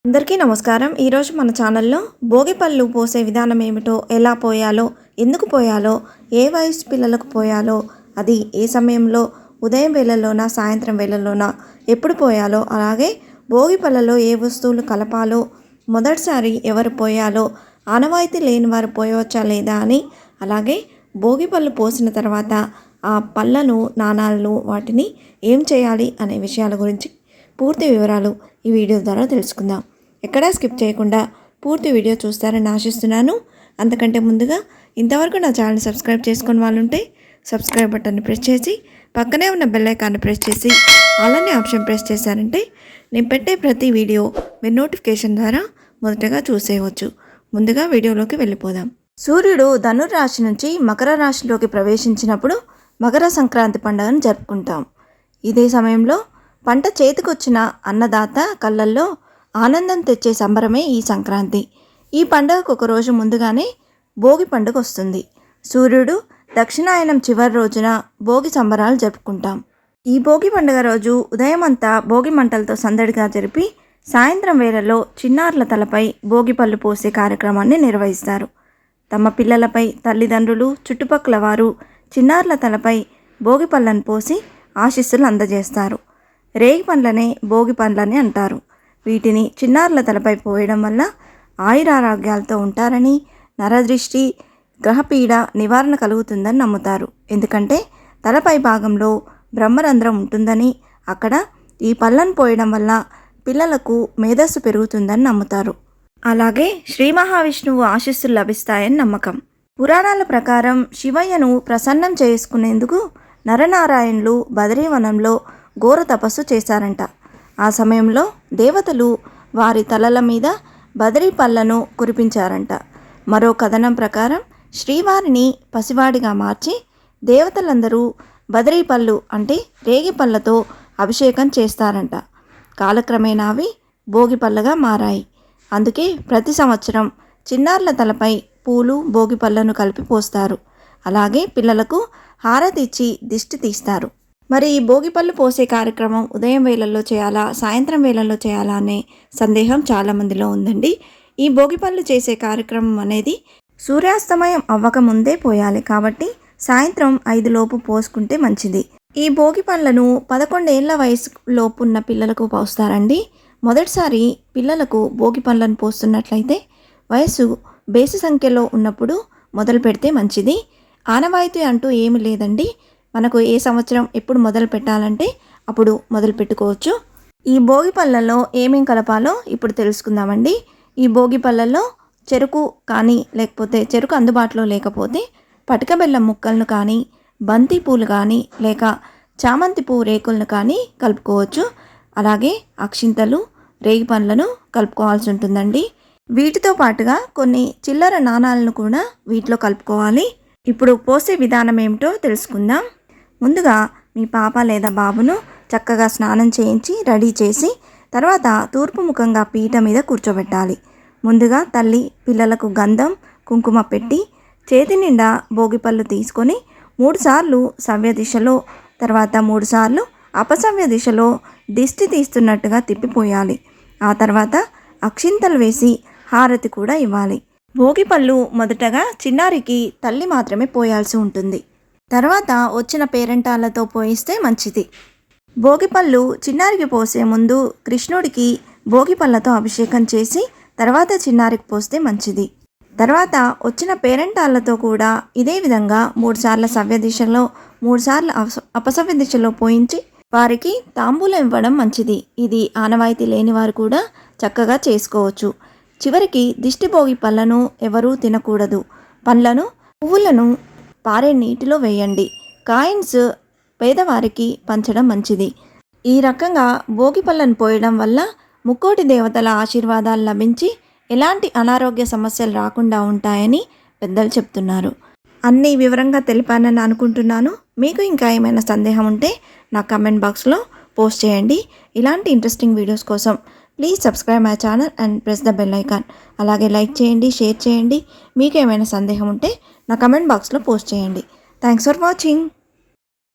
అందరికీ నమస్కారం. ఈరోజు మన ఛానల్లో భోగిపళ్ళు పోసే విధానం ఏమిటో, ఎలా పోయాలో, ఎందుకు పోయాలో, ఏ వయసు పిల్లలకు పోయాలో, అది ఏ సమయంలో, ఉదయం వేళల్లోనా సాయంత్రం వేళల్లోనా, ఎప్పుడు పోయాలో, అలాగే భోగిపళ్ళలో ఏ వస్తువులు కలపాలో, మొదటిసారి ఎవరు పోయాలో, ఆనవాయితీ లేని వారు పోయవచ్చా లేదా అని, అలాగే భోగిపళ్ళు పోసిన తర్వాత ఆ పళ్ళను, నాణాలను, వాటిని ఏం చేయాలి అనే విషయాల గురించి పూర్తి వివరాలు ఈ వీడియో ద్వారా తెలుసుకుందాం. ఎక్కడా స్కిప్ చేయకుండా పూర్తి వీడియో చూస్తారని ఆశిస్తున్నాను. అంతకంటే ముందుగా ఇంతవరకు నా ఛానల్ సబ్స్క్రైబ్ చేసుకుని వాళ్ళు ఉంటే సబ్స్క్రైబ్ బటన్ని ప్రెస్ చేసి పక్కనే ఉన్న బెల్ ఐకాన్ని ప్రెస్ చేసి అలానే ఆప్షన్ ప్రెస్ చేశారంటే నేను పెట్టే ప్రతి వీడియో మీరు నోటిఫికేషన్ ద్వారా మొదటగా చూసేయవచ్చు. ముందుగా వీడియోలోకి వెళ్ళిపోదాం. సూర్యుడు ధనుర్రాశి నుంచి మకర రాశిలోకి ప్రవేశించినప్పుడు మకర సంక్రాంతి పండుగను జరుపుకుంటాం. ఇదే సమయంలో పంట చేతికొచ్చిన అన్నదాత కళ్ళల్లో ఆనందం తెచ్చే సంబరమే ఈ సంక్రాంతి. ఈ పండుగకు ఒక రోజు ముందుగానే భోగి పండుగ వస్తుంది. సూర్యుడు దక్షిణాయనం చివరి రోజున భోగి సంబరాలు జరుపుకుంటాం. ఈ భోగి పండుగ రోజు ఉదయం అంతా భోగి మంటలతో సందడిగా జరిపి సాయంత్రం వేళల్లో చిన్నారుల తలపై భోగిపళ్ళు పోసే కార్యక్రమాన్ని నిర్వహిస్తారు. తమ పిల్లలపై తల్లిదండ్రులు, చుట్టుపక్కల వారు చిన్నారుల తలపై భోగిపళ్ళను పోసి ఆశీస్సులు అందజేస్తారు. రేగి పండ్లనే భోగి పండ్లని అంటారు. వీటిని చిన్నారుల తలపై పోయడం వల్ల ఆయురారోగ్యాలతో ఉంటారని, నరదృష్టి, గ్రహపీడ నివారణ కలుగుతుందని నమ్ముతారు. ఎందుకంటే తలపై భాగంలో బ్రహ్మరంధ్రం ఉంటుందని, అక్కడ ఈ పళ్ళను పోయడం వల్ల పిల్లలకు మేధస్సు పెరుగుతుందని నమ్ముతారు. అలాగే శ్రీ మహావిష్ణువు ఆశీస్సులు లభిస్తాయని నమ్మకం. పురాణాల ప్రకారం శివయ్యను ప్రసన్నం చేసుకునేందుకు నరనారాయణులు బదరీవనంలో ఘోర తపస్సు చేశారంట. ఆ సమయంలో దేవతలు వారి తలల మీద బదరీ పళ్ళను కురిపించారంట. మరో కథనం ప్రకారం శ్రీవారిని పసివాడిగా మార్చి దేవతలందరూ బదరీ పళ్ళు అంటే రేగి పళ్ళతో అభిషేకం చేస్తారంట. కాలక్రమేణా అవి భోగి పళ్ళగా మారాయి. అందుకే ప్రతి సంవత్సరం చిన్నారుల తలపై పూలు భోగి పళ్ళను కలిపి పోస్తారు. అలాగే పిల్లలకు హారతి ఇచ్చి దిష్టి తీస్తారు. మరి ఈ భోగిపళ్ళు పోసే కార్యక్రమం ఉదయం వేళల్లో చేయాలా, సాయంత్రం వేళల్లో చేయాలా అనే సందేహం చాలామందిలో ఉందండి. ఈ భోగిపళ్ళు చేసే కార్యక్రమం అనేది సూర్యాస్తమయం అవ్వకముందే పోయాలి. కాబట్టి సాయంత్రం 5 లోపు పోసుకుంటే మంచిది. ఈ భోగిపళ్ళను 11 ఏళ్ల వయసు లోపు ఉన్న పిల్లలకు పోస్తారండి. మొదటిసారి పిల్లలకు భోగిపళ్ళను పోస్తున్నట్లయితే వయసు బేసి సంఖ్యలో ఉన్నప్పుడు మొదలు పెడితే మంచిది. ఆనవాయితీ అంటూ ఏమి లేదండి. మనకు ఏ సంవత్సరం ఎప్పుడు మొదలు పెట్టాలంటే అప్పుడు మొదలు పెట్టుకోవచ్చు. ఈ భోగి పళ్ళల్లో ఏమేం కలపాలో ఇప్పుడు తెలుసుకుందామండి. ఈ భోగి పళ్ళల్లో చెరుకు కానీ, లేకపోతే చెరుకు అందుబాటులో లేకపోతే పటిక బెల్లం ముక్కలను కానీ, బంతి పూలు కానీ, లేక చామంతి పువ్వు రేకులను కానీ కలుపుకోవచ్చు. అలాగే అక్షింతలు, రేగి పండ్లను కలుపుకోవాల్సి ఉంటుందండి. వీటితో పాటుగా కొన్ని చిల్లర నాణాలను కూడా వీటిలో కలుపుకోవాలి. ఇప్పుడు పోసే విధానం ఏమిటో తెలుసుకుందాం. ముందుగా మీ పాప లేదా బాబును చక్కగా స్నానం చేయించి రెడీ చేసి తర్వాత తూర్పు ముఖంగా పీట మీద కూర్చోబెట్టాలి. ముందుగా తల్లి పిల్లలకు గంధం, కుంకుమ పెట్టి చేతి నిండా భోగిపళ్ళు తీసుకొని 3 సార్లు సవ్య దిశలో, తర్వాత 3 సార్లు అపసవ్య దిశలో దిష్టి తీస్తున్నట్టుగా తిప్పిపోయాలి. ఆ తర్వాత అక్షింతలు వేసి హారతి కూడా ఇవ్వాలి. భోగిపళ్ళు మొదటగా చిన్నారికి తల్లి మాత్రమే పోయాల్సి ఉంటుంది. తర్వాత వచ్చిన పేరెంటాలతో పోయిస్తే మంచిది. భోగిపళ్ళు చిన్నారికి పోసే ముందు కృష్ణుడికి భోగిపళ్ళతో అభిషేకం చేసి తర్వాత చిన్నారికి పోస్తే మంచిది. తర్వాత వచ్చిన పేరెంటాలతో కూడా ఇదే విధంగా 3 సార్లు సవ్య దిశలో, 3 సార్లు అపసవ్య దిశలో పోయించి వారికి తాంబూలం ఇవ్వడం మంచిది. ఇది ఆనవాయితీ లేని వారు కూడా చక్కగా చేసుకోవచ్చు. చివరికి దిష్టి భోగి పళ్ళను ఎవరూ తినకూడదు. పండ్లను, పువ్వులను పారే నీటిలో వేయండి. కాయిన్స్ పేదవారికి పంచడం మంచిది. ఈ రకంగా భోగి పళ్ళను పోయడం వల్ల ముక్కోటి దేవతల ఆశీర్వాదాలు లభించి ఎలాంటి అనారోగ్య సమస్యలు రాకుండా ఉంటాయని పెద్దలు చెప్తున్నారు. అన్నీ వివరంగా తెలిపానని అనుకుంటున్నాను. మీకు ఇంకా ఏమైనా సందేహం ఉంటే నా కమెంట్ బాక్స్లో పోస్ట్ చేయండి. ఇలాంటి ఇంట్రెస్టింగ్ వీడియోస్ కోసం please subscribe my channel and press the bell icon. అలాగే లైక్ చేయండి, షేర్ చేయండి. మీకు ఏమైనా సందేహం ఉంటే నా కమెంట్ బాక్స్లో పోస్ట్ చేయండి. Thanks for watching.